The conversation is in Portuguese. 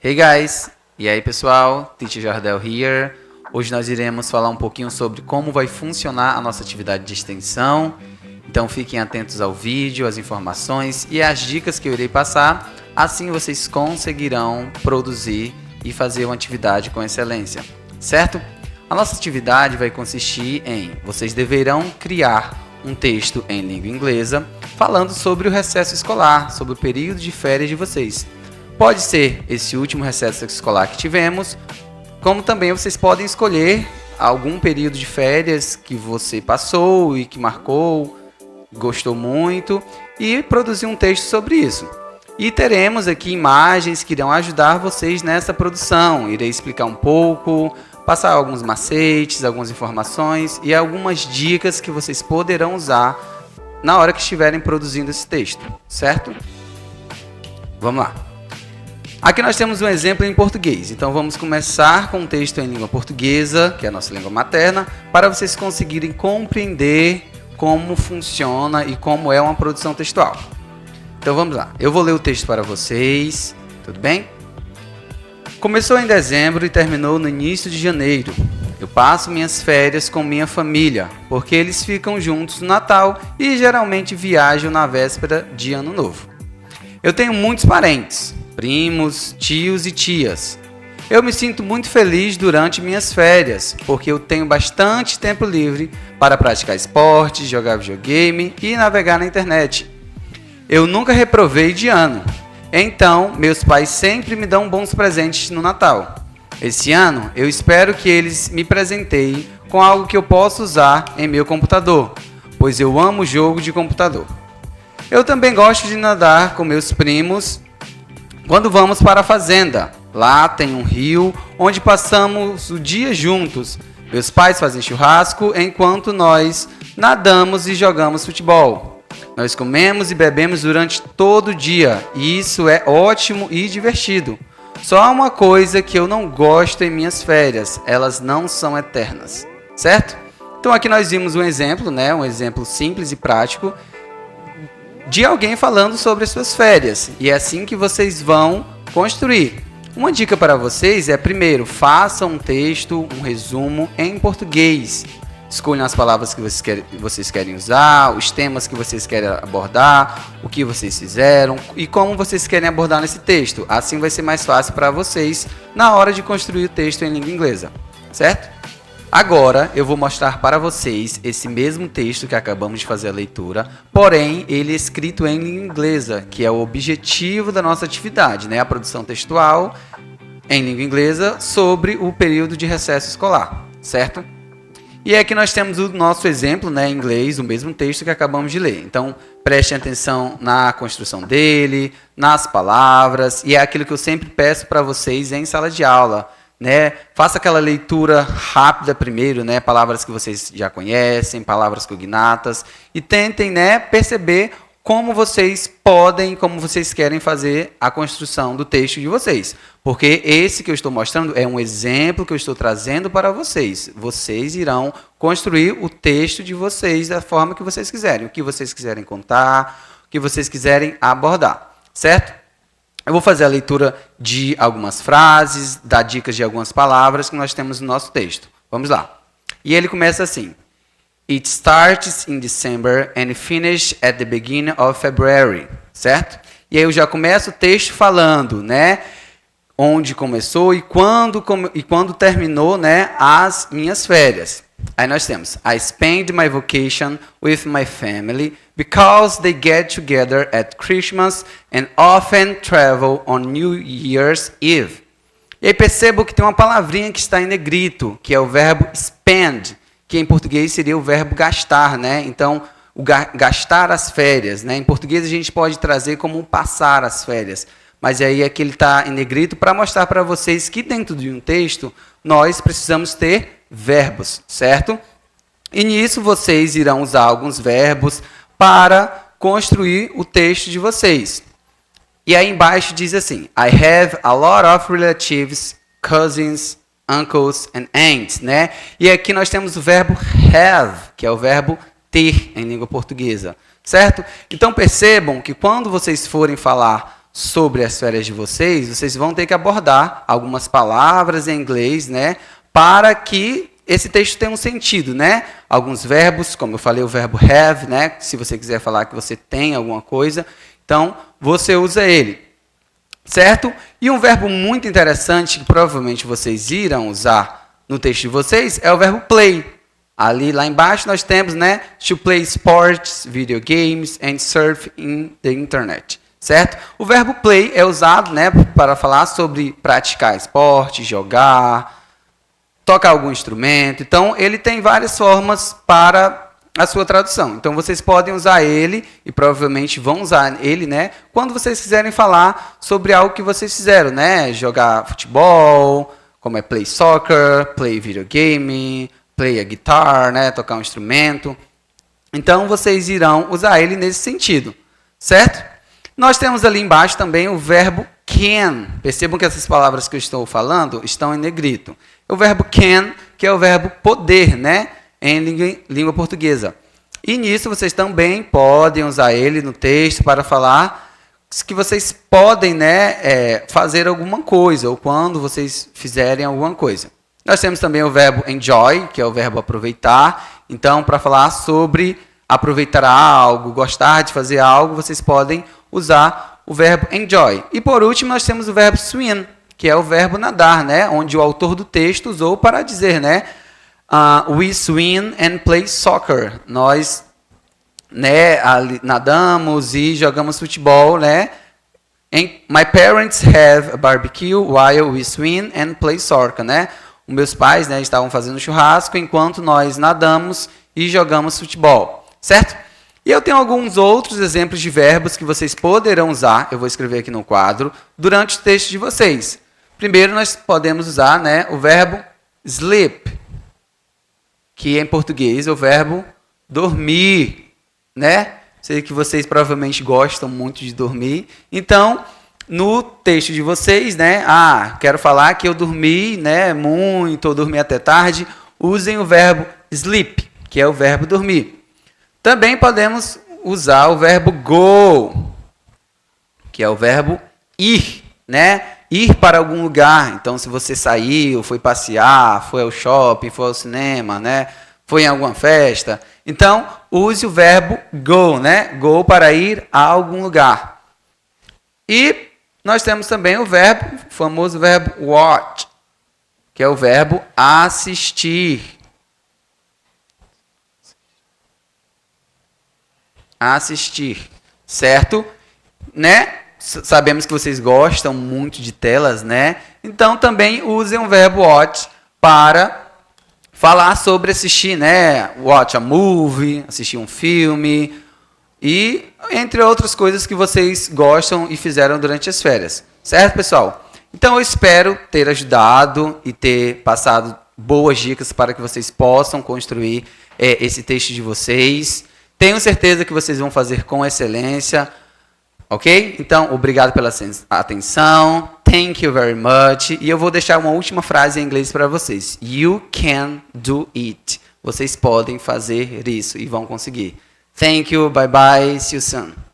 Hey guys! E aí pessoal, Teacher Jardel here. Hoje nós iremos falar um pouquinho sobre como vai funcionar a nossa atividade de extensão. Então fiquem atentos ao vídeo, às informações e às dicas que eu irei passar. Assim vocês conseguirão produzir e fazer uma atividade com excelência, certo? A nossa atividade vai consistir em vocês deverão criar um texto em língua inglesa falando sobre o recesso escolar, sobre o período de férias de vocês. Pode ser esse último recesso escolar que tivemos, como também vocês podem escolher algum período de férias que você passou e que marcou, gostou muito, e produzir um texto sobre isso. E teremos aqui imagens que irão ajudar vocês nessa produção. Irei explicar um pouco, passar alguns macetes, algumas informações e algumas dicas que vocês poderão usar na hora que estiverem produzindo esse texto, certo? Vamos lá. Aqui nós temos um exemplo em português, então vamos começar com um texto em língua portuguesa, que é a nossa língua materna, para vocês conseguirem compreender como funciona e como é uma produção textual. Então vamos lá, eu vou ler o texto para vocês, tudo bem? Começou em dezembro e terminou no início de janeiro. Eu passo minhas férias com minha família, porque eles ficam juntos no Natal e geralmente viajam na véspera de Ano Novo. Eu tenho muitos parentes, primos, tios e tias. Eu me sinto muito feliz durante minhas férias, porque eu tenho bastante tempo livre para praticar esporte, jogar videogame e navegar na internet. Eu nunca reprovei de ano, então meus pais sempre me dão bons presentes no Natal. Esse ano eu espero que eles me presenteiem com algo que eu possa usar em meu computador, pois eu amo jogo de computador. Eu também gosto de nadar com meus primos quando vamos para a fazenda. Lá tem um rio onde passamos o dia juntos. Meus pais fazem churrasco enquanto nós nadamos e jogamos futebol. Nós comemos e bebemos durante todo o dia e isso é ótimo e divertido. Só há uma coisa que eu não gosto em minhas férias, elas não são eternas, certo? Então aqui nós vimos um exemplo, né? Um exemplo simples e prático de alguém falando sobre as suas férias. E é assim que vocês vão construir. Uma dica para vocês é, primeiro, façam um texto, um resumo em português. Escolham as palavras que vocês querem usar, os temas que vocês querem abordar, o que vocês fizeram e como vocês querem abordar nesse texto. Assim vai ser mais fácil para vocês na hora de construir o texto em língua inglesa, certo? Agora eu vou mostrar para vocês esse mesmo texto que acabamos de fazer a leitura, porém ele é escrito em língua inglesa, que é o objetivo da nossa atividade, né? A produção textual em língua inglesa sobre o período de recesso escolar, certo? E aqui nós temos o nosso exemplo, né, em inglês, o mesmo texto que acabamos de ler. Então, prestem atenção na construção dele, nas palavras, e é aquilo que eu sempre peço para vocês em sala de aula, né? Faça aquela leitura rápida primeiro, né, palavras que vocês já conhecem, palavras cognatas, e tentem, né, perceber como vocês podem, como vocês querem fazer a construção do texto de vocês. Porque esse que eu estou mostrando é um exemplo que eu estou trazendo para vocês. Vocês irão construir o texto de vocês da forma que vocês quiserem. O que vocês quiserem contar, o que vocês quiserem abordar. Certo? Eu vou fazer a leitura de algumas frases, dar dicas de algumas palavras que nós temos no nosso texto. Vamos lá. E ele começa assim. It starts in December and finishes at the beginning of February, certo? E aí eu já começo o texto falando, né? Onde começou e quando terminou, né? As minhas férias. Aí nós temos, I spend my vacation with my family because they get together at Christmas and often travel on New Year's Eve. E aí percebo que tem uma palavrinha que está em negrito, que é o verbo spend, que em português seria o verbo gastar, né? Então, o gastar as férias, né? Em português a gente pode trazer como passar as férias, mas aí aqui ele está em negrito para mostrar para vocês que dentro de um texto nós precisamos ter verbos, certo? E nisso vocês irão usar alguns verbos para construir o texto de vocês. E aí embaixo diz assim, I have a lot of relatives, cousins, uncles and aunts, né? E aqui nós temos o verbo have, que é o verbo ter em língua portuguesa, certo? Então percebam que quando vocês forem falar sobre as férias de vocês, vocês vão ter que abordar algumas palavras em inglês, né, para que esse texto tenha um sentido, né? Alguns verbos, como eu falei, o verbo have, né, se você quiser falar que você tem alguma coisa, então você usa ele, certo? E um verbo muito interessante que provavelmente vocês irão usar no texto de vocês é o verbo play. Ali, lá embaixo, nós temos, né, to play sports, video games and surf in the internet, certo? O verbo play é usado, né, para falar sobre praticar esporte, jogar, tocar algum instrumento. Então, ele tem várias formas para a sua tradução. Então, vocês podem usar ele, e provavelmente vão usar ele, né, quando vocês quiserem falar sobre algo que vocês fizeram, né, jogar futebol, como é play soccer, play videogame, play a guitar, né, tocar um instrumento. Então, vocês irão usar ele nesse sentido, certo? Nós temos ali embaixo também o verbo can. Percebam que essas palavras que eu estou falando estão em negrito. O verbo can, que é o verbo poder, né, em língua portuguesa. E nisso vocês também podem usar ele no texto para falar que vocês podem, né, fazer alguma coisa, ou quando vocês fizerem alguma coisa. Nós temos também o verbo enjoy, que é o verbo aproveitar. Então, para falar sobre aproveitar algo, gostar de fazer algo, vocês podem usar o verbo enjoy. E por último, nós temos o verbo swim, que é o verbo nadar, né, onde o autor do texto usou para dizer, né, we swim and play soccer. Nós, né, nadamos e jogamos futebol, né? My parents have a barbecue while we swim and play soccer, né? Os meus pais, né, estavam fazendo churrasco enquanto nós nadamos e jogamos futebol, certo? E eu tenho alguns outros exemplos de verbos que vocês poderão usar, eu vou escrever aqui no quadro, durante o texto de vocês. Primeiro, nós podemos usar, né, o verbo sleep, que em português é o verbo dormir, né? Sei que vocês provavelmente gostam muito de dormir. Então, no texto de vocês, né, quero falar que eu dormi, né, muito, ou dormi até tarde, usem o verbo sleep, que é o verbo dormir. Também podemos usar o verbo go, que é o verbo ir, né? Ir para algum lugar. Então, se você saiu, foi passear, foi ao shopping, foi ao cinema, né? Foi em alguma festa. Então, use o verbo go, né? Go para ir a algum lugar. E nós temos também o famoso verbo watch, que é o verbo assistir. Assistir, certo? Né? Sabemos que vocês gostam muito de telas, né? Então, também usem o verbo watch para falar sobre assistir, né? Watch a movie, assistir um filme e entre outras coisas que vocês gostam e fizeram durante as férias. Certo, pessoal? Então, eu espero ter ajudado e ter passado boas dicas para que vocês possam construir esse texto de vocês. Tenho certeza que vocês vão fazer com excelência. Ok? Então, obrigado pela atenção. Thank you very much. E eu vou deixar uma última frase em inglês para vocês. You can do it. Vocês podem fazer isso e vão conseguir. Thank you. Bye bye. See you soon.